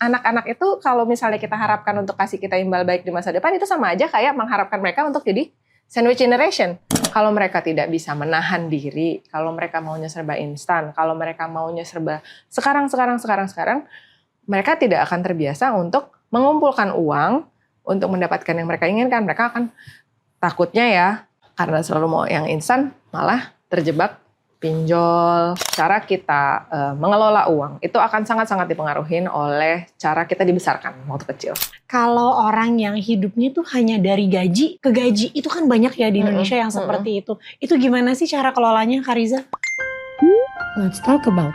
anak-anak itu kalau misalnya kita harapkan untuk kasih kita imbal baik di masa depan, itu sama aja kayak mengharapkan mereka untuk jadi sandwich generation. Kalau mereka tidak bisa menahan diri, kalau mereka maunya serba instan, kalau mereka maunya serba sekarang, mereka tidak akan terbiasa untuk mengumpulkan uang untuk mendapatkan yang mereka inginkan. Mereka akan takutnya ya, karena selalu mau yang instan, malah terjebak pinjol. Cara kita mengelola uang itu akan sangat-sangat dipengaruhi oleh cara kita dibesarkan waktu kecil. Kalau orang yang hidupnya tuh hanya dari gaji ke gaji, itu kan banyak ya di Indonesia yang seperti itu. Itu gimana sih cara kelolanya, Kak Riza? Let's talk about.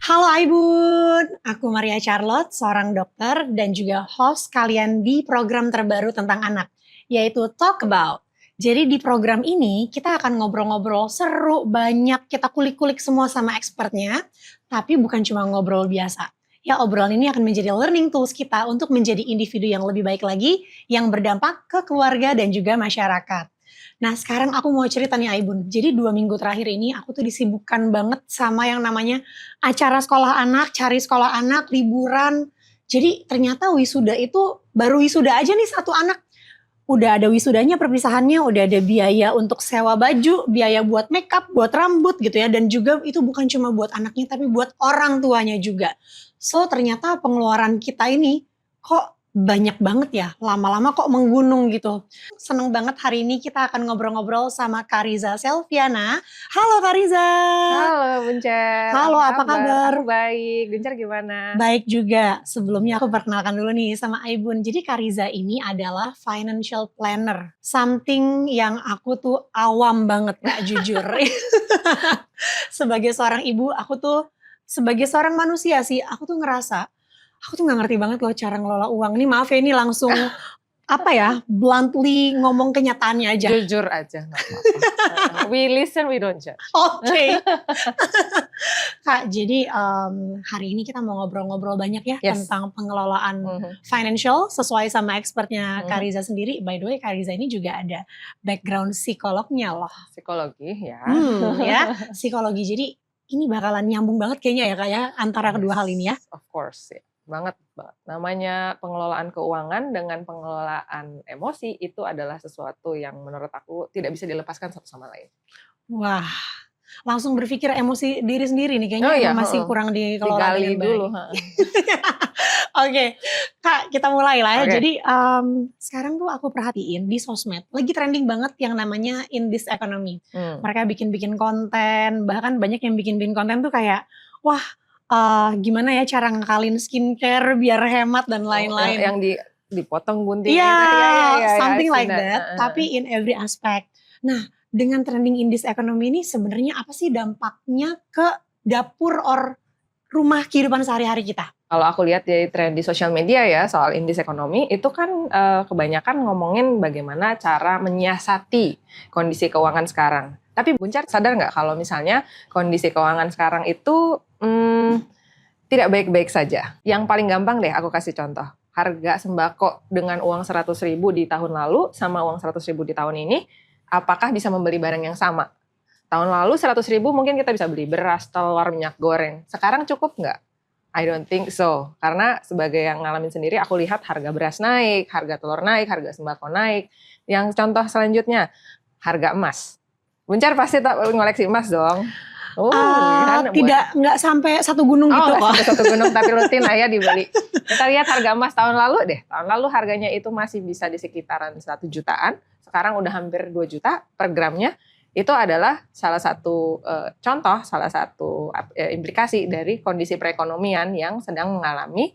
Halo Aibun, aku Maria Charlotte, seorang dokter dan juga host kalian di program terbaru tentang anak, yaitu Talk About. Jadi di program ini kita akan ngobrol-ngobrol seru, banyak kita kulik-kulik semua sama expertnya, tapi bukan cuma ngobrol biasa. Ya, obrolan ini akan menjadi learning tools kita untuk menjadi individu yang lebih baik lagi, yang berdampak ke keluarga dan juga masyarakat. Nah, sekarang aku mau cerita nih Aibun. Jadi 2 minggu terakhir ini aku tuh disibukkan banget sama yang namanya acara sekolah anak, cari sekolah anak, liburan. Jadi ternyata wisuda itu baru wisuda aja nih satu anak. Udah ada wisudanya, perpisahannya, udah ada biaya untuk sewa baju, biaya buat makeup, buat rambut gitu ya. Dan juga itu bukan cuma buat anaknya tapi buat orang tuanya juga. So ternyata pengeluaran kita ini kok banyak banget ya, lama-lama kok menggunung gitu. Seneng banget hari ini kita akan ngobrol-ngobrol sama Kak Riza Selviana. Halo Kak Riza. Halo Buncar. Halo, apa kabar? Aku baik. Buncar gimana? Baik juga. Sebelumnya aku perkenalkan dulu nih sama Aibun. Jadi Kak Riza ini adalah financial planner. Something yang aku tuh awam banget Kak, jujur. Sebagai seorang ibu, aku tuh sebagai seorang manusia sih, aku tuh ngerasa aku tuh gak ngerti banget loh cara ngelola uang. Ini maaf ya, ini langsung bluntly ngomong kenyataannya aja. Jujur aja, gak apa-apa. We listen, we don't judge. Oke. Kak, jadi hari ini kita mau ngobrol-ngobrol banyak ya tentang pengelolaan financial sesuai sama expertnya Kak Riza sendiri. By the way, Kak Riza ini juga ada background psikolognya loh. Psikologi ya. Ya, psikologi. Jadi ini bakalan nyambung banget kayaknya ya Kak ya, antara kedua hal ini ya. Of course ya. Banget. Namanya pengelolaan keuangan dengan pengelolaan emosi itu adalah sesuatu yang menurut aku tidak bisa dilepaskan satu sama lain. Wah, langsung berpikir emosi diri sendiri nih kayaknya masih kurang dikelola dengan baik. Dulu. Oke, Kak, kita mulai lah ya. Okay. Jadi sekarang tuh aku perhatiin di sosmed lagi trending banget yang namanya in this economy. Mereka bikin-bikin konten, bahkan banyak yang bikin konten tuh kayak wah, gimana ya cara ngakalin skincare biar hemat dan lain-lain. Yang dipotong gunting. Iya, something like that. Tapi in every aspect. Nah, dengan trending in this economy ini sebenarnya apa sih dampaknya ke dapur or rumah kehidupan sehari-hari kita? Kalau aku lihat dari tren di sosial media ya soal in this economy itu kan kebanyakan ngomongin bagaimana cara menyiasati kondisi keuangan sekarang. Tapi Buncar sadar nggak kalau misalnya kondisi keuangan sekarang itu tidak baik-baik saja. Yang paling gampang deh aku kasih contoh. Harga sembako dengan uang 100.000 di tahun lalu sama uang 100.000 di tahun ini, apakah bisa membeli barang yang sama? Tahun lalu 100.000 mungkin kita bisa beli beras, telur, minyak goreng. Sekarang cukup nggak? I don't think so. Karena sebagai yang ngalamin sendiri, aku lihat harga beras naik, harga telur naik, harga sembako naik. Yang contoh selanjutnya, harga emas. Buncar pasti ngoleksi emas dong. Nggak sampai satu gunung gitu kok. Sampai satu gunung tapi rutin ya dibeli. Kita lihat harga emas tahun lalu deh. Tahun lalu harganya itu masih bisa di sekitaran 1 jutaan. Sekarang udah hampir 2 juta per gramnya. Itu adalah salah satu contoh, salah satu implikasi dari kondisi perekonomian yang sedang mengalami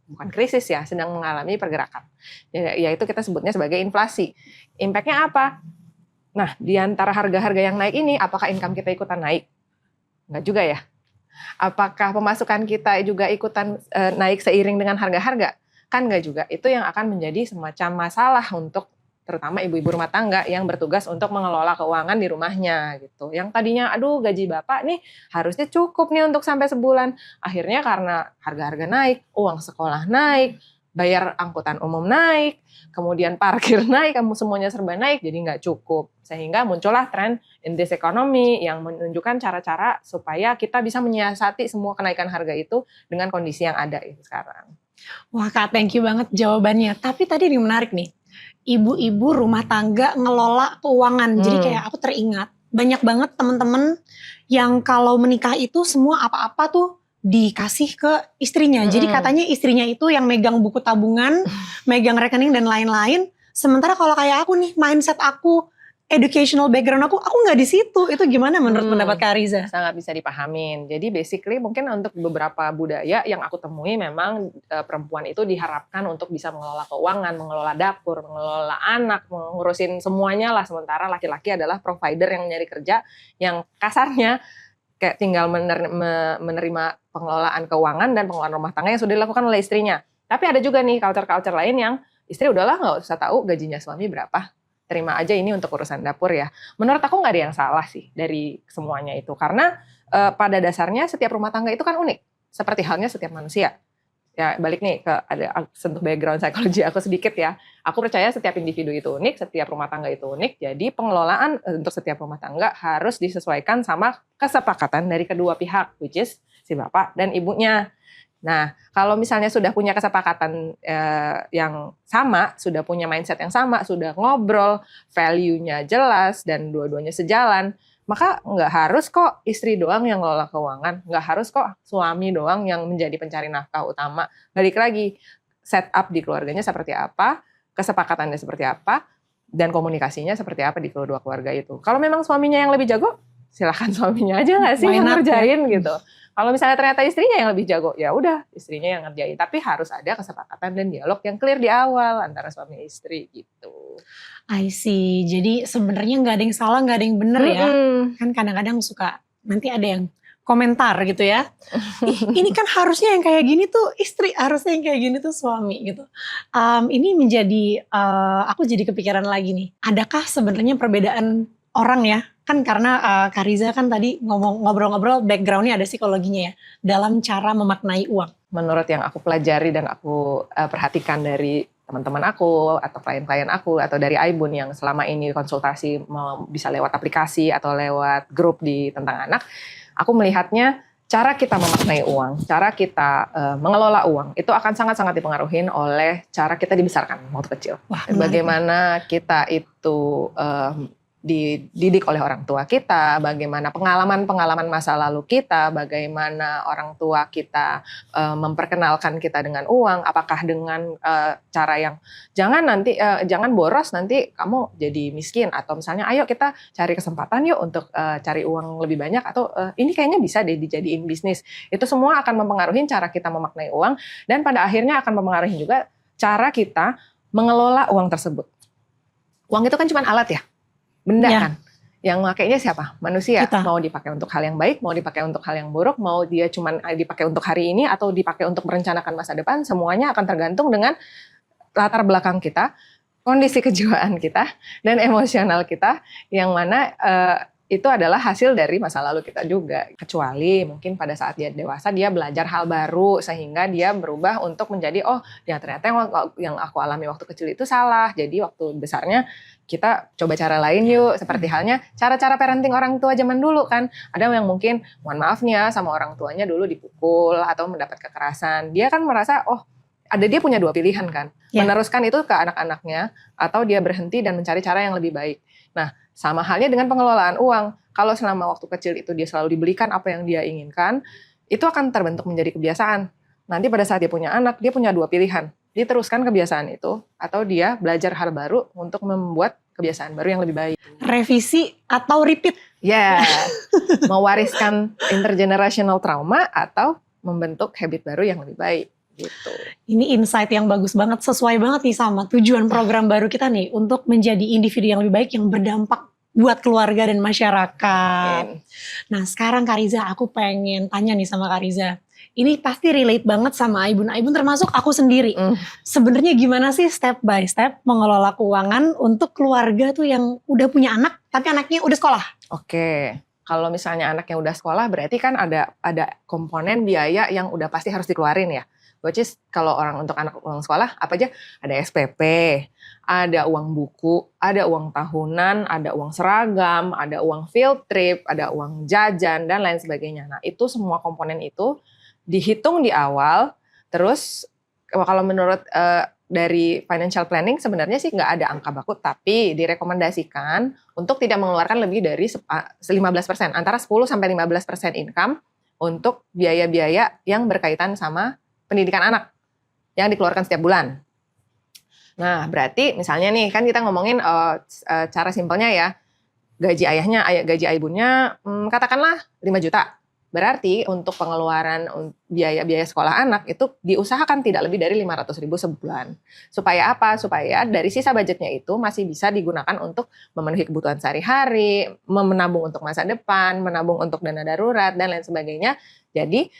bukan krisis ya, sedang mengalami pergerakan. Yaitu kita sebutnya sebagai inflasi. Impact-nya apa? Nah, di antara harga-harga yang naik ini, apakah income kita ikutan naik? Enggak juga ya. Apakah pemasukan kita juga ikutan naik seiring dengan harga-harga? Kan enggak juga. Itu yang akan menjadi semacam masalah untuk terutama ibu-ibu rumah tangga yang bertugas untuk mengelola keuangan di rumahnya gitu. Yang tadinya aduh gaji bapak nih harusnya cukup nih untuk sampai sebulan. Akhirnya karena harga-harga naik, uang sekolah naik, bayar angkutan umum naik, kemudian parkir naik, kamu semuanya serba naik, jadi nggak cukup. Sehingga muncullah tren in this economy yang menunjukkan cara-cara supaya kita bisa menyiasati semua kenaikan harga itu dengan kondisi yang ada itu sekarang. Wah Kak, thank you banget jawabannya. Tapi tadi yang menarik nih, ibu-ibu rumah tangga ngelola keuangan. Jadi kayak aku teringat, banyak banget teman-teman yang kalau menikah itu semua apa-apa tuh dikasih ke istrinya. Jadi katanya istrinya itu yang megang buku tabungan, megang rekening dan lain-lain. Sementara kalau kayak aku nih, mindset aku, educational background aku nggak di situ. Itu gimana menurut pendapat Kak Riza? Sangat bisa dipahamin. Jadi basically mungkin untuk beberapa budaya yang aku temui memang perempuan itu diharapkan untuk bisa mengelola keuangan, mengelola dapur, mengelola anak, mengurusin semuanya lah. Sementara laki-laki adalah provider yang nyari kerja, yang kasarnya kayak tinggal menerima pengelolaan keuangan dan pengelolaan rumah tangga yang sudah dilakukan oleh istrinya. Tapi ada juga nih culture-culture lain yang istri udahlah nggak usah tahu gajinya suami berapa, terima aja ini untuk urusan dapur ya. Menurut aku nggak ada yang salah sih dari semuanya itu. Karena pada dasarnya setiap rumah tangga itu kan unik. Seperti halnya setiap manusia. Ya balik nih ke ada sentuh background psikologi aku sedikit ya. Aku percaya setiap individu itu unik, setiap rumah tangga itu unik. Jadi pengelolaan untuk setiap rumah tangga harus disesuaikan sama kesepakatan dari kedua pihak, which is si bapak dan ibunya. Nah, kalau misalnya sudah punya kesepakatan yang sama, sudah punya mindset yang sama, sudah ngobrol, value-nya jelas dan dua-duanya sejalan, maka nggak harus kok istri doang yang ngelola keuangan, nggak harus kok suami doang yang menjadi pencari nafkah utama. Balik lagi, setup di keluarganya seperti apa, kesepakatannya seperti apa, dan komunikasinya seperti apa di kedua keluarga itu. Kalau memang suaminya yang lebih jago, silakan suaminya aja nggak sih yang ngerjain gitu. Kalau misalnya ternyata istrinya yang lebih jago, ya udah istrinya yang ngerjain. Tapi harus ada kesepakatan dan dialog yang clear di awal antara suami istri gitu. I see. Jadi sebenarnya nggak ada yang salah, nggak ada yang benar ya. Kan kadang-kadang suka nanti ada yang komentar gitu ya. Ini kan harusnya yang kayak gini tuh istri, harusnya yang kayak gini tuh suami gitu. Ini menjadi aku jadi kepikiran lagi nih. Adakah sebenarnya perbedaan orang ya? Kan karena Kak Riza kan tadi ngobrol-ngobrol backgroundnya ada psikologinya ya. Dalam cara memaknai uang. Menurut yang aku pelajari dan aku perhatikan dari teman-teman aku atau klien-klien aku atau dari Aibun yang selama ini konsultasi bisa lewat aplikasi atau lewat grup tentang anak, aku melihatnya cara kita memaknai uang, cara kita mengelola uang itu akan sangat-sangat dipengaruhi oleh cara kita dibesarkan waktu kecil. Wah, bagaimana kita itu dididik oleh orang tua kita, bagaimana pengalaman-pengalaman masa lalu kita, bagaimana orang tua kita memperkenalkan kita dengan uang, apakah dengan cara yang jangan boros nanti kamu jadi miskin, atau misalnya ayo kita cari kesempatan yuk untuk cari uang lebih banyak, atau ini kayaknya bisa deh dijadiin bisnis. Itu semua akan mempengaruhi cara kita memaknai uang dan pada akhirnya akan mempengaruhi juga cara kita mengelola uang tersebut. Uang itu kan cuma alat ya. Benda kan, yang makainya siapa? Manusia. Kita. Mau dipakai untuk hal yang baik, mau dipakai untuk hal yang buruk, mau dia cuma dipakai untuk hari ini atau dipakai untuk merencanakan masa depan, semuanya akan tergantung dengan latar belakang kita, kondisi kejiwaan kita, dan emosional kita, yang mana itu adalah hasil dari masa lalu kita juga. Kecuali mungkin pada saat dia dewasa dia belajar hal baru sehingga dia berubah untuk menjadi ya ternyata yang aku alami waktu kecil itu salah. Jadi waktu besarnya kita coba cara lain yuk. Seperti halnya cara-cara parenting orang tua zaman dulu kan. Ada yang mungkin mohon maaf nih ya sama orang tuanya dulu dipukul atau mendapat kekerasan. Dia kan merasa dia punya dua pilihan kan. Meneruskan itu ke anak-anaknya atau dia berhenti dan mencari cara yang lebih baik. Nah, sama halnya dengan pengelolaan uang. Kalau selama waktu kecil itu dia selalu dibelikan apa yang dia inginkan, itu akan terbentuk menjadi kebiasaan. Nanti pada saat dia punya anak, dia punya dua pilihan. Dia teruskan kebiasaan itu, atau dia belajar hal baru untuk membuat kebiasaan baru yang lebih baik. Revisi atau repeat. Ya, mewariskan intergenerational trauma atau membentuk habit baru yang lebih baik. Gitu. Ini insight yang bagus banget, sesuai banget nih sama tujuan program baru kita nih untuk menjadi individu yang lebih baik yang berdampak buat keluarga dan masyarakat. Nah sekarang Kak Riza, aku pengen tanya nih sama Kak Riza. Ini pasti relate banget sama Aibun termasuk aku sendiri. Sebenarnya gimana sih step by step mengelola keuangan untuk keluarga tuh yang udah punya anak tapi anaknya udah sekolah? Oke. Kalau misalnya anaknya udah sekolah berarti kan ada komponen biaya yang udah pasti harus dikeluarin ya. which is kalau untuk anak uang sekolah apa aja, ada SPP, ada uang buku, ada uang tahunan, ada uang seragam, ada uang field trip, ada uang jajan, dan lain sebagainya. Nah, itu semua komponen itu dihitung di awal, terus kalau menurut dari financial planning sebenarnya sih nggak ada angka baku, tapi direkomendasikan untuk tidak mengeluarkan lebih dari 15%, antara 10 sampai 15% income untuk biaya-biaya yang berkaitan sama pendidikan anak yang dikeluarkan setiap bulan. Nah, berarti misalnya nih, kan kita ngomongin cara simpelnya ya, gaji ayahnya, gaji ibunya, katakanlah 5 juta. Berarti untuk pengeluaran biaya-biaya sekolah anak itu diusahakan tidak lebih dari 500.000 sebulan. Supaya apa? Supaya dari sisa budgetnya itu masih bisa digunakan untuk memenuhi kebutuhan sehari-hari, menabung untuk masa depan, menabung untuk dana darurat, dan lain sebagainya. Jadi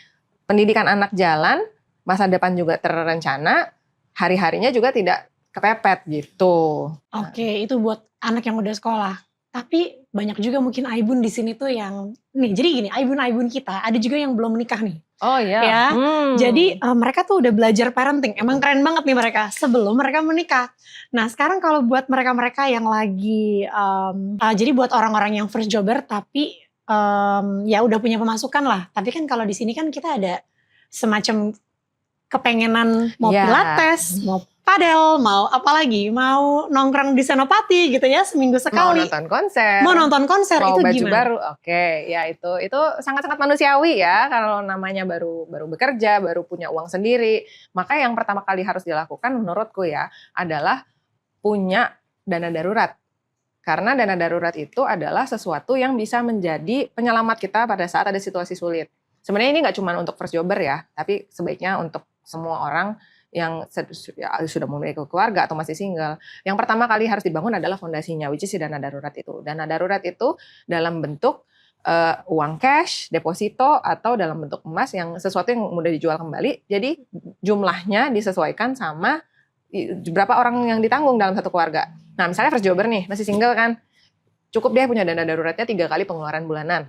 pendidikan anak jalan, masa depan juga terencana, hari-harinya juga tidak kepepet gitu. Oke, itu buat anak yang udah sekolah. Tapi banyak juga mungkin Aibun di sini tuh yang nih. Jadi gini, Aibun kita ada juga yang belum menikah nih. Oh iya. Ya. Jadi mereka tuh udah belajar parenting. Emang keren banget nih mereka sebelum mereka menikah. Nah, sekarang kalau buat mereka-mereka yang lagi jadi buat orang-orang yang first jobber tapi ya udah punya pemasukan lah. Tapi kan kalau di sini kan kita ada semacam kepengenan mau pilates, mau padel, mau apa lagi, mau nongkrong di Senopati gitu ya seminggu sekali. Mau nonton konser, mau itu baju gimana? Baru, oke, ya itu sangat-sangat manusiawi ya, kalau namanya baru bekerja, baru punya uang sendiri. Maka yang pertama kali harus dilakukan menurutku ya adalah punya dana darurat. Karena dana darurat itu adalah sesuatu yang bisa menjadi penyelamat kita pada saat ada situasi sulit. Sebenarnya ini nggak cuma untuk first jobber ya, tapi sebaiknya untuk semua orang yang sudah memiliki keluarga atau masih single. Yang pertama kali harus dibangun adalah fondasinya, which is si dana darurat itu. Dana darurat itu dalam bentuk uang cash, deposito, atau dalam bentuk emas yang sesuatu yang mudah dijual kembali. Jadi jumlahnya disesuaikan sama berapa orang yang ditanggung dalam satu keluarga. Nah, misalnya first jobber nih, masih single kan, cukup dia punya dana daruratnya 3 kali pengeluaran bulanan.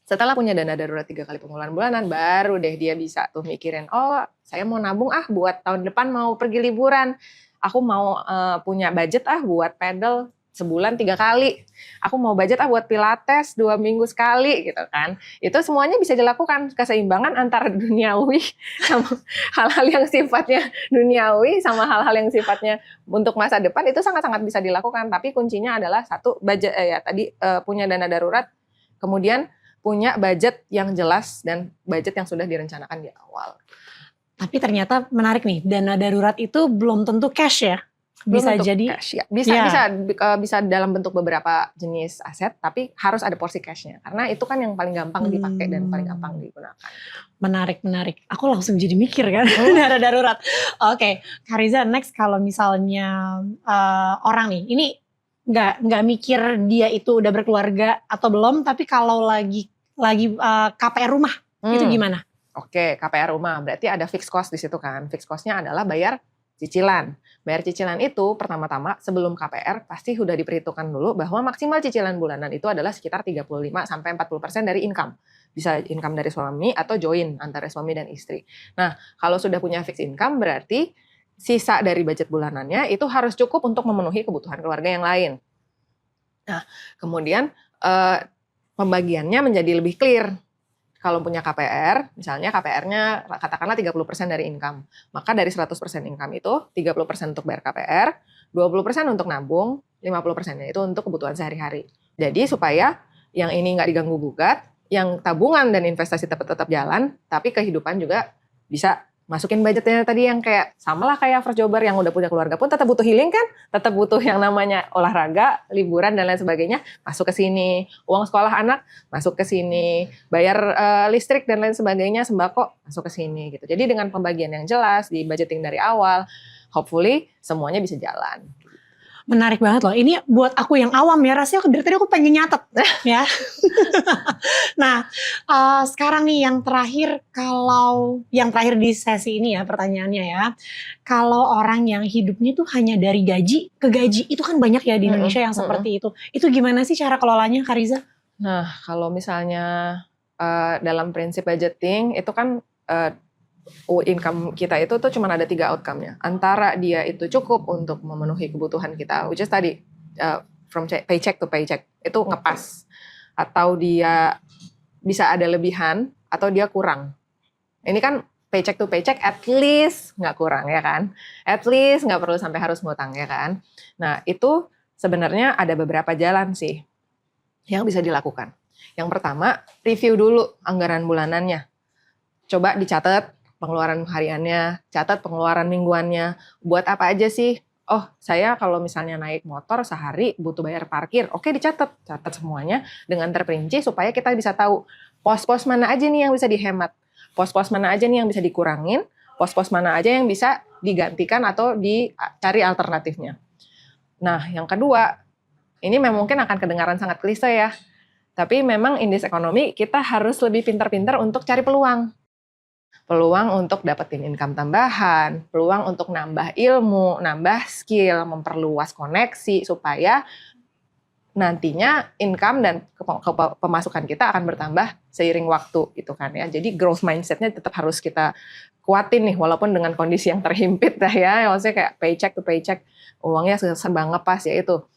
Setelah punya dana darurat 3 kali pengeluaran bulanan, baru deh dia bisa tuh mikirin, oh saya mau nabung buat tahun depan mau pergi liburan. Aku mau punya budget buat pedal sebulan 3 kali. Aku mau budget buat pilates 2 minggu sekali gitu kan. Itu semuanya bisa dilakukan, keseimbangan antara duniawi sama hal-hal yang sifatnya duniawi sama hal-hal yang sifatnya untuk masa depan itu sangat-sangat bisa dilakukan. Tapi kuncinya adalah satu, budget punya dana darurat, kemudian punya budget yang jelas dan budget yang sudah direncanakan di awal. Tapi ternyata menarik nih, dana darurat itu belum tentu cash ya. Bisa jadi cash, ya. Bisa dalam bentuk beberapa jenis aset, tapi harus ada porsi cashnya karena itu kan yang paling gampang dipakai dan paling gampang digunakan. Menarik. Aku langsung jadi mikir kan dana darurat. Oke, Kariza, next kalau misalnya orang nih, ini nggak mikir dia itu udah berkeluarga atau belum, tapi kalau lagi KPR rumah itu gimana? Oke, KPR rumah berarti ada fixed cost di situ kan. Fixed cost-nya adalah bayar cicilan. Bayar cicilan itu pertama-tama sebelum KPR pasti sudah diperhitungkan dulu bahwa maksimal cicilan bulanan itu adalah sekitar 35-40% dari income. Bisa income dari suami atau join antara suami dan istri. Nah, kalau sudah punya fixed income berarti sisa dari budget bulanannya itu harus cukup untuk memenuhi kebutuhan keluarga yang lain. Nah, kemudian pembagiannya menjadi lebih clear. Kalau punya KPR, misalnya KPR-nya katakanlah 30% dari income. Maka dari 100% income itu 30% untuk bayar KPR, 20% untuk nabung, 50%-nya itu untuk kebutuhan sehari-hari. Jadi supaya yang ini nggak diganggu-gugat, yang tabungan dan investasi tetap jalan, tapi kehidupan juga bisa masukin budgetnya tadi yang kayak samalah kayak first jobber yang udah punya keluarga pun tetap butuh healing kan, tetap butuh yang namanya olahraga, liburan dan lain sebagainya, masuk ke sini, uang sekolah anak masuk ke sini, bayar listrik dan lain sebagainya, sembako masuk ke sini gitu. Jadi dengan pembagian yang jelas, di budgeting dari awal, hopefully semuanya bisa jalan. Menarik banget loh. Ini buat aku yang awam ya, rasanya dari tadi aku pengen nyatet ya. Nah, sekarang nih yang terakhir di sesi ini ya pertanyaannya ya. Kalau orang yang hidupnya tuh hanya dari gaji ke gaji, itu kan banyak ya di Indonesia yang seperti itu. Itu gimana sih cara kelolanya, Kariza? Nah, kalau misalnya dalam prinsip budgeting itu kan income kita itu tuh cuma ada 3 outcome-nya. Antara dia itu cukup untuk memenuhi kebutuhan kita, which is tadi from paycheck to paycheck, itu ngepas. Atau dia bisa ada lebihan, atau dia kurang. Ini kan paycheck to paycheck at least nggak kurang ya kan. At least nggak perlu sampai harus ngutang ya kan. Nah itu sebenarnya ada beberapa jalan sih yang bisa dilakukan. Yang pertama, review dulu anggaran bulanannya. Coba dicatat pengeluaran hariannya, catat pengeluaran mingguannya. Buat apa aja sih? Oh, saya kalau misalnya naik motor sehari butuh bayar parkir. Oke, dicatat. Catat semuanya dengan terperinci supaya kita bisa tahu pos-pos mana aja nih yang bisa dihemat. Pos-pos mana aja nih yang bisa dikurangin. Pos-pos mana aja yang bisa digantikan atau dicari alternatifnya. Nah, yang kedua, ini mungkin akan kedengaran sangat klise ya. Tapi memang in this economy kita harus lebih pintar-pintar untuk cari peluang. Peluang untuk dapetin income tambahan, peluang untuk nambah ilmu, nambah skill, memperluas koneksi supaya nantinya income dan pemasukan kita akan bertambah seiring waktu gitu kan ya. Jadi growth mindset-nya tetap harus kita kuatin nih walaupun dengan kondisi yang terhimpit dah ya. Maksudnya kayak paycheck to paycheck, uangnya serba ngepas ya itu.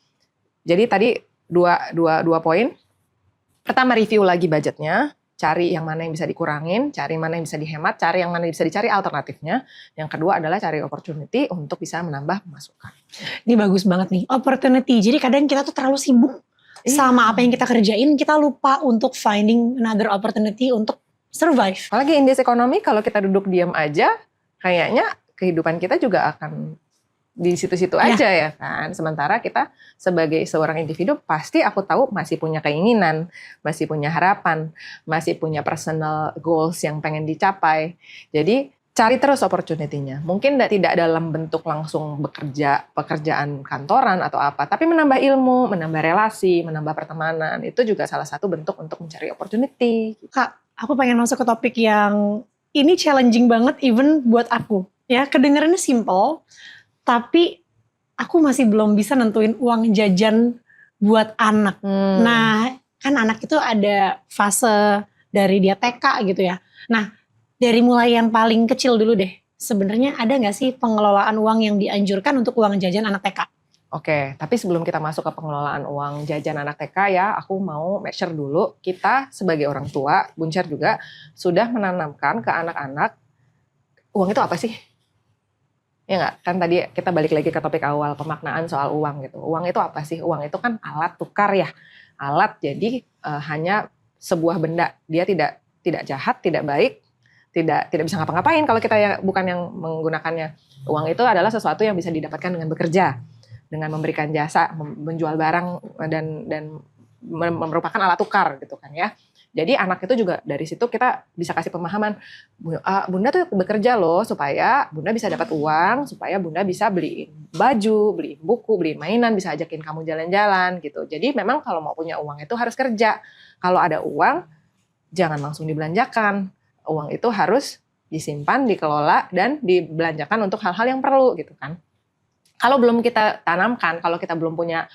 Jadi tadi dua poin. Pertama, review lagi budgetnya. Cari yang mana yang bisa dikurangin, cari mana yang bisa dihemat, cari yang mana yang bisa dicari alternatifnya. Yang kedua adalah cari opportunity untuk bisa menambah pemasukan. Ini bagus banget nih, opportunity. Jadi kadang kita tuh terlalu sibuk sama apa yang kita kerjain, kita lupa untuk finding another opportunity untuk survive. Apalagi in this economy, kalau kita duduk diam aja, kayaknya kehidupan kita juga akan di situ-situ aja ya kan. Sementara kita sebagai seorang individu pasti aku tahu masih punya keinginan, masih punya harapan, masih punya personal goals yang pengen dicapai. Jadi cari terus opportunity-nya. Mungkin tidak dalam bentuk langsung pekerjaan kantoran atau apa, tapi menambah ilmu, menambah relasi, menambah pertemanan. Itu juga salah satu bentuk untuk mencari opportunity. Kak, aku pengen masuk ke topik yang ini challenging banget even buat aku. Ya, kedengarannya simple, tapi aku masih belum bisa nentuin uang jajan buat anak. Nah, kan anak itu ada fase dari dia TK gitu ya. Nah, dari mulai yang paling kecil dulu deh. Sebenarnya ada nggak sih pengelolaan uang yang dianjurkan untuk uang jajan anak TK? Oke, tapi sebelum kita masuk ke pengelolaan uang jajan anak TK ya, aku mau make sure dulu kita sebagai orang tua, Buncer juga, sudah menanamkan ke anak-anak uang itu apa sih? Ya nggak? Kan tadi kita balik lagi ke topik awal, pemaknaan soal uang gitu. Uang itu apa sih? Uang itu kan alat tukar ya. Alat, jadi hanya sebuah benda. Dia tidak jahat, tidak baik, tidak bisa ngapa-ngapain kalau kita bukan yang menggunakannya. Uang itu adalah sesuatu yang bisa didapatkan dengan bekerja, dengan memberikan jasa, menjual barang dan merupakan alat tukar gitu kan ya. Jadi anak itu juga dari situ kita bisa kasih pemahaman, Bunda tuh bekerja loh supaya Bunda bisa dapat uang, supaya Bunda bisa beliin baju, beliin buku, beliin mainan, bisa ajakin kamu jalan-jalan gitu. Jadi memang kalau mau punya uang itu harus kerja. Kalau ada uang, jangan langsung dibelanjakan. Uang itu harus disimpan, dikelola, dan dibelanjakan untuk hal-hal yang perlu gitu kan. Kalau belum kita tanamkan, kalau kita belum punya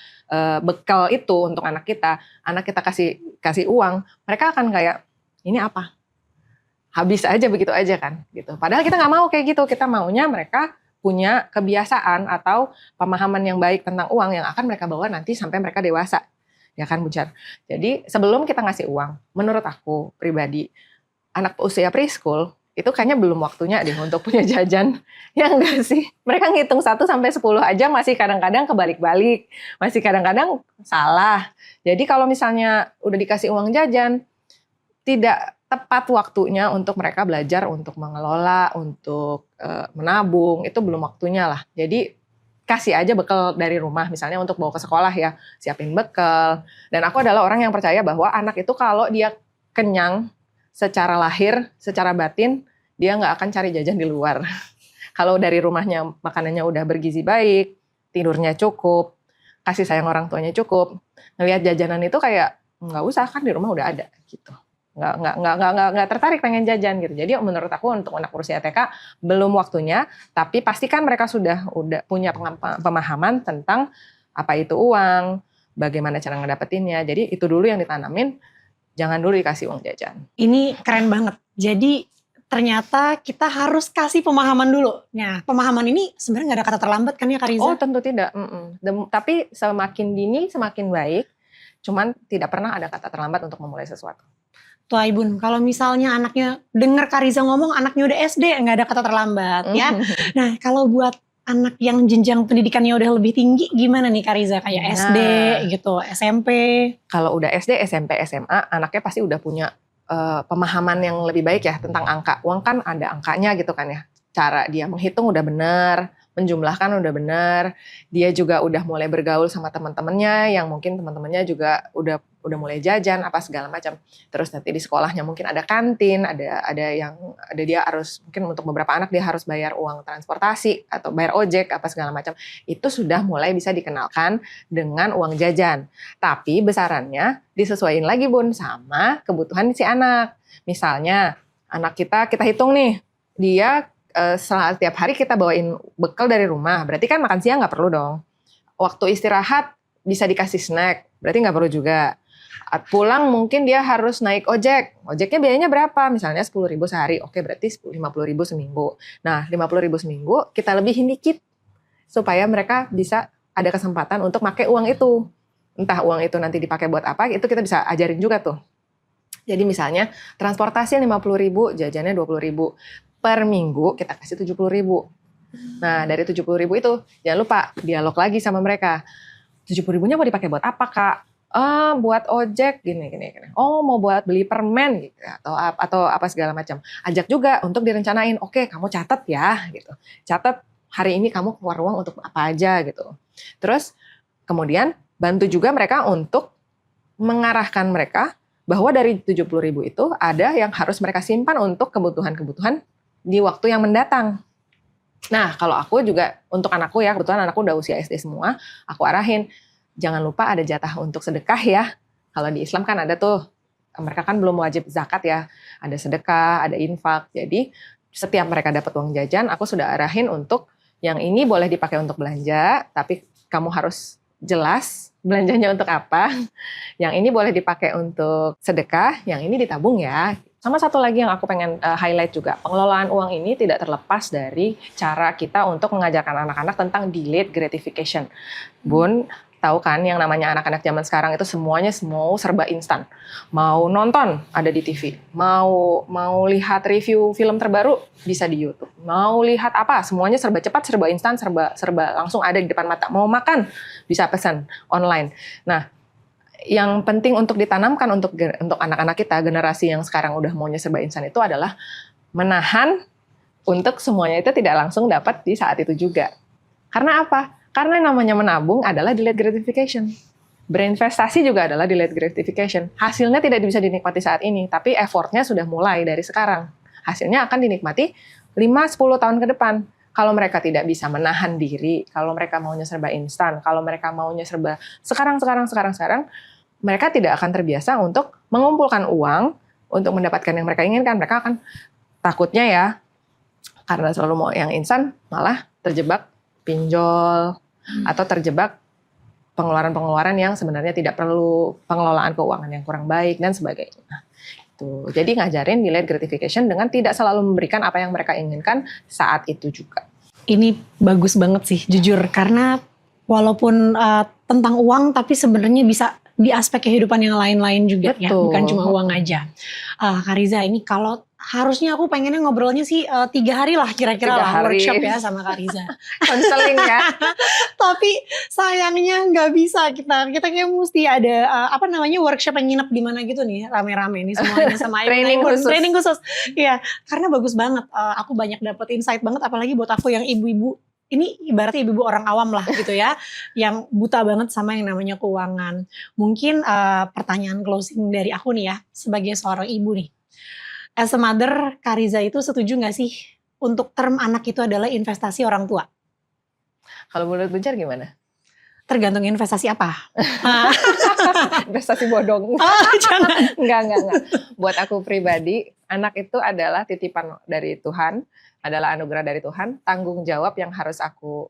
bekal itu untuk anak kita kasih uang, mereka akan kayak, ini apa? Habis aja begitu aja kan, gitu. Padahal kita nggak mau kayak gitu, kita maunya mereka punya kebiasaan atau pemahaman yang baik tentang uang yang akan mereka bawa nanti sampai mereka dewasa, ya kan Buncer? Jadi sebelum kita ngasih uang, menurut aku pribadi, anak usia preschool itu kayaknya belum waktunya deh untuk punya jajan. Ya enggak sih? Mereka ngitung 1 sampai 10 aja masih kadang-kadang kebalik-balik. Masih kadang-kadang salah. Jadi kalau misalnya udah dikasih uang jajan, tidak tepat waktunya untuk mereka belajar untuk mengelola, untuk menabung. Itu belum waktunya lah. Jadi kasih aja bekal dari rumah, misalnya untuk bawa ke sekolah ya. Siapin bekal. Dan aku adalah orang yang percaya bahwa anak itu kalau dia kenyang secara lahir, secara batin, dia nggak akan cari jajan di luar. Kalau dari rumahnya makanannya udah bergizi baik, tidurnya cukup, kasih sayang orang tuanya cukup, ngelihat jajanan itu kayak nggak usah kan di rumah udah ada gitu. Nggak tertarik pengen jajan gitu. Jadi menurut aku untuk anak usia TK belum waktunya, tapi pastikan mereka sudah punya pemahaman tentang apa itu uang, bagaimana cara ngedapetinnya. Jadi itu dulu yang ditanamin. Jangan dulu dikasih uang jajan. Ini keren banget. Jadi ternyata kita harus kasih pemahaman dulu. Nah, pemahaman ini sebenarnya nggak ada kata terlambat kan ya Kak Riza? Oh tentu tidak. Tapi semakin dini semakin baik. Cuman tidak pernah ada kata terlambat untuk memulai sesuatu. Tuh Aibun, kalau misalnya anaknya dengar Kak Riza ngomong anaknya udah SD, nggak ada kata terlambat ya. Nah, kalau buat anak yang jenjang pendidikannya udah lebih tinggi, gimana nih Kak Riza? Kayak SD gitu, SMP? Kalau udah SD, SMP, SMA, anaknya pasti udah punya pemahaman yang lebih baik ya tentang angka. Uang kan ada angkanya gitu kan ya. Cara dia menghitung udah benar, menjumlahkan udah benar. Dia juga udah mulai bergaul sama teman-temannya yang mungkin teman-temannya juga udah mulai jajan apa segala macam. Terus nanti di sekolahnya mungkin ada kantin, ada dia harus mungkin untuk beberapa anak dia harus bayar uang transportasi atau bayar ojek apa segala macam. Itu sudah mulai bisa dikenalkan dengan uang jajan. Tapi besarannya disesuaikan lagi Bun sama kebutuhan si anak. Misalnya anak kita hitung nih, dia setiap hari kita bawain bekal dari rumah, berarti kan makan siang nggak perlu dong. Waktu istirahat bisa dikasih snack, berarti nggak perlu juga. Pulang mungkin dia harus naik ojek. Ojeknya biayanya berapa? Misalnya 10.000 sehari. Oke, berarti 50.000 seminggu. Nah, 50.000 seminggu kita lebihin dikit supaya mereka bisa ada kesempatan untuk pakai uang itu. Entah uang itu nanti dipakai buat apa, itu kita bisa ajarin juga tuh. Jadi misalnya transportasi 50.000, jajannya 20.000. Per minggu kita kasih 70.000. Nah, dari 70.000 itu jangan lupa dialog lagi sama mereka. 70.000-nya mau dipakai buat apa, Kak? Buat ojek gini. Oh, mau buat beli permen gitu atau apa segala macam. Ajak juga untuk direncanain. Oke, kamu catat ya gitu. Catat hari ini kamu keluar uang untuk apa aja gitu. Terus kemudian bantu juga mereka untuk mengarahkan mereka bahwa dari 70.000 itu ada yang harus mereka simpan untuk kebutuhan-kebutuhan di waktu yang mendatang. Nah, kalau aku juga untuk anakku ya, kebetulan anakku udah usia SD semua, aku arahin, jangan lupa ada jatah untuk sedekah ya. Kalau di Islam kan ada tuh, mereka kan belum wajib zakat ya, ada sedekah, ada infak. Jadi setiap mereka dapat uang jajan, aku sudah arahin untuk yang ini boleh dipakai untuk belanja, tapi kamu harus jelas belanjanya untuk apa. Yang ini boleh dipakai untuk sedekah, yang ini ditabung ya. Sama satu lagi yang aku pengen highlight juga, pengelolaan uang ini tidak terlepas dari cara kita untuk mengajarkan anak-anak tentang delayed gratification. Bun, tahu kan yang namanya anak-anak zaman sekarang itu semuanya semua serba instan. Mau nonton ada di TV, mau lihat review film terbaru bisa di YouTube. Mau lihat apa, semuanya serba cepat, serba instan, serba langsung ada di depan mata. Mau makan bisa pesan online. Nah, yang penting untuk ditanamkan untuk anak-anak kita, generasi yang sekarang udah maunya serba instan itu adalah menahan untuk semuanya itu tidak langsung dapat di saat itu juga. Karena apa? Karena namanya menabung adalah delayed gratification. Berinvestasi juga adalah delayed gratification. Hasilnya tidak bisa dinikmati saat ini, tapi effortnya sudah mulai dari sekarang. Hasilnya akan dinikmati 5-10 tahun ke depan. Kalau mereka tidak bisa menahan diri, kalau mereka maunya serba instan, kalau mereka maunya serba sekarang, mereka tidak akan terbiasa untuk mengumpulkan uang untuk mendapatkan yang mereka inginkan. Mereka akan takutnya ya, karena selalu mau yang instan, malah terjebak pinjol atau terjebak pengeluaran-pengeluaran yang sebenarnya tidak perlu, pengelolaan keuangan yang kurang baik dan sebagainya. Tuh. Jadi ngajarin delayed gratification dengan tidak selalu memberikan apa yang mereka inginkan saat itu juga. Ini bagus banget sih, jujur. Karena walaupun tentang uang, tapi sebenarnya bisa di aspek kehidupan yang lain-lain juga. Betul. Ya, bukan cuma uang aja. Kak Riza, ini kalau harusnya aku pengennya ngobrolnya sih 3 hari lah kira-kira 3 lah hari. workshop ya sama Kak Riza. Konseling ya. Tapi sayangnya nggak bisa, kita kayak mesti ada workshop yang nginep di mana gitu nih, rame-rame nih semuanya sama Training khusus. Training khusus. Iya, karena bagus banget. Aku banyak dapet insight banget, apalagi buat aku yang ibu-ibu. Ini ibaratnya ibu-ibu orang awam lah gitu ya, yang buta banget sama yang namanya keuangan. Mungkin pertanyaan closing dari aku nih ya, sebagai seorang ibu nih. As a mother, Kak Riza itu setuju gak sih untuk term anak itu adalah investasi orang tua? Kalau menurut Buncar gimana? Tergantung investasi apa. Investasi bodong. Jangan. Enggak. Buat aku pribadi, anak itu adalah titipan dari Tuhan, adalah anugerah dari Tuhan, tanggung jawab yang harus aku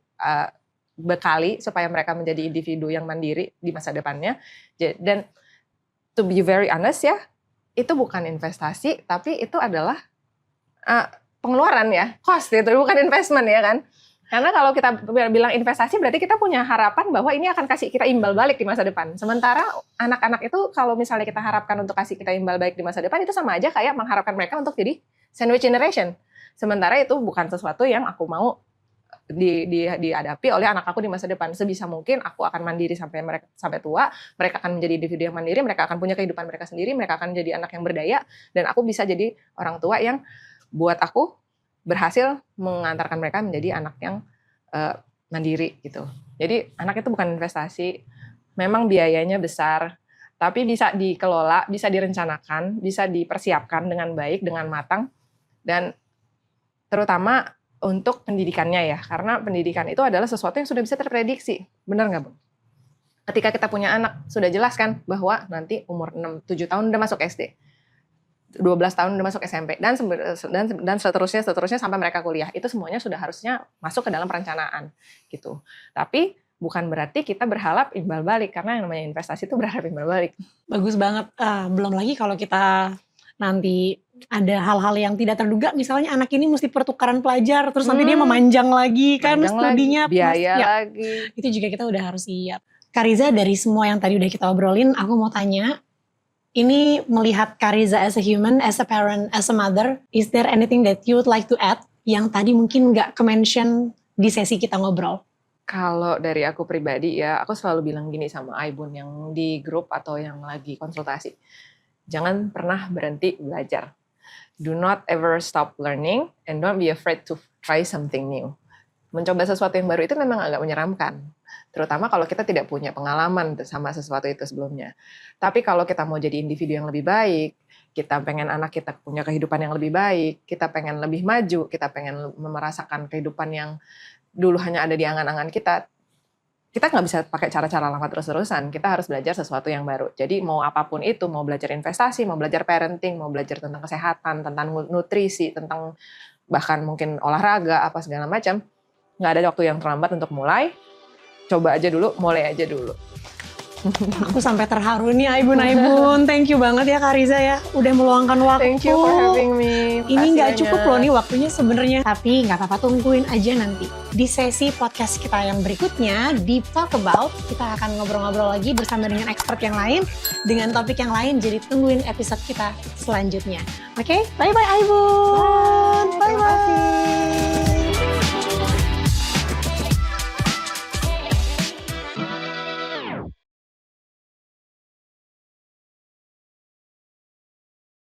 bekali supaya mereka menjadi individu yang mandiri di masa depannya. Dan to be very honest ya, itu bukan investasi, tapi itu adalah pengeluaran ya, cost itu bukan investment ya kan. Karena kalau kita bilang investasi berarti kita punya harapan bahwa ini akan kasih kita imbal balik di masa depan. Sementara anak-anak itu kalau misalnya kita harapkan untuk kasih kita imbal balik di masa depan, itu sama aja kayak mengharapkan mereka untuk jadi sandwich generation. Sementara itu bukan sesuatu yang aku mau dihadapi oleh anak aku di masa depan. Sebisa mungkin aku akan mandiri sampai tua, mereka akan menjadi individu yang mandiri, mereka akan punya kehidupan mereka sendiri, mereka akan jadi anak yang berdaya, dan aku bisa jadi orang tua yang buat aku berhasil mengantarkan mereka menjadi anak yang mandiri gitu. Jadi anak itu bukan investasi, memang biayanya besar, tapi bisa dikelola, bisa direncanakan, bisa dipersiapkan dengan baik, dengan matang, dan terutama untuk pendidikannya ya, karena pendidikan itu adalah sesuatu yang sudah bisa terprediksi, benar nggak Bu? Ketika kita punya anak, sudah jelas kan bahwa nanti umur 6-7 tahun udah masuk SD. 12 tahun udah masuk SMP dan seterusnya sampai mereka kuliah, itu semuanya sudah harusnya masuk ke dalam perencanaan gitu. Tapi bukan berarti kita berharap imbal balik, karena yang namanya investasi itu berharap imbal balik. Bagus banget. Belum lagi kalau kita nanti ada hal-hal yang tidak terduga, misalnya anak ini mesti pertukaran pelajar, terus nanti dia memanjang lagi kan studinya, biaya lagi. Itu juga kita udah harus siap. Kak Riza, dari semua yang tadi udah kita obrolin, aku mau tanya, ini melihat Kak Riza as a human, as a parent, as a mother, is there anything that you would like to add yang tadi mungkin nggak ke-mention di sesi kita ngobrol? Kalau dari aku pribadi ya, aku selalu bilang gini sama Aibun yang di grup atau yang lagi konsultasi. Jangan pernah berhenti belajar. Do not ever stop learning and don't be afraid to try something new. Mencoba sesuatu yang baru itu memang agak menyeramkan. Terutama kalau kita tidak punya pengalaman sama sesuatu itu sebelumnya. Tapi kalau kita mau jadi individu yang lebih baik, kita pengen anak kita punya kehidupan yang lebih baik, kita pengen lebih maju, kita pengen merasakan kehidupan yang dulu hanya ada di angan-angan kita nggak bisa pakai cara-cara lama terus-terusan. Kita harus belajar sesuatu yang baru. Jadi mau apapun itu, mau belajar investasi, mau belajar parenting, mau belajar tentang kesehatan, tentang nutrisi, tentang bahkan mungkin olahraga, apa segala macam, nggak ada waktu yang terlambat untuk mulai. Coba aja dulu, mulai aja dulu. Aku sampai terharu nih Aibun. Thank you banget ya Kak Riza ya, udah meluangkan waktu. Thank you for having me. Ini nggak cukup loh nih waktunya sebenarnya. Tapi nggak apa-apa, tungguin aja nanti. Di sesi podcast kita yang berikutnya, di Talk About, kita akan ngobrol-ngobrol lagi bersama dengan expert yang lain, dengan topik yang lain. Jadi tungguin episode kita selanjutnya. Oke, bye-bye Aibun. Bye-bye.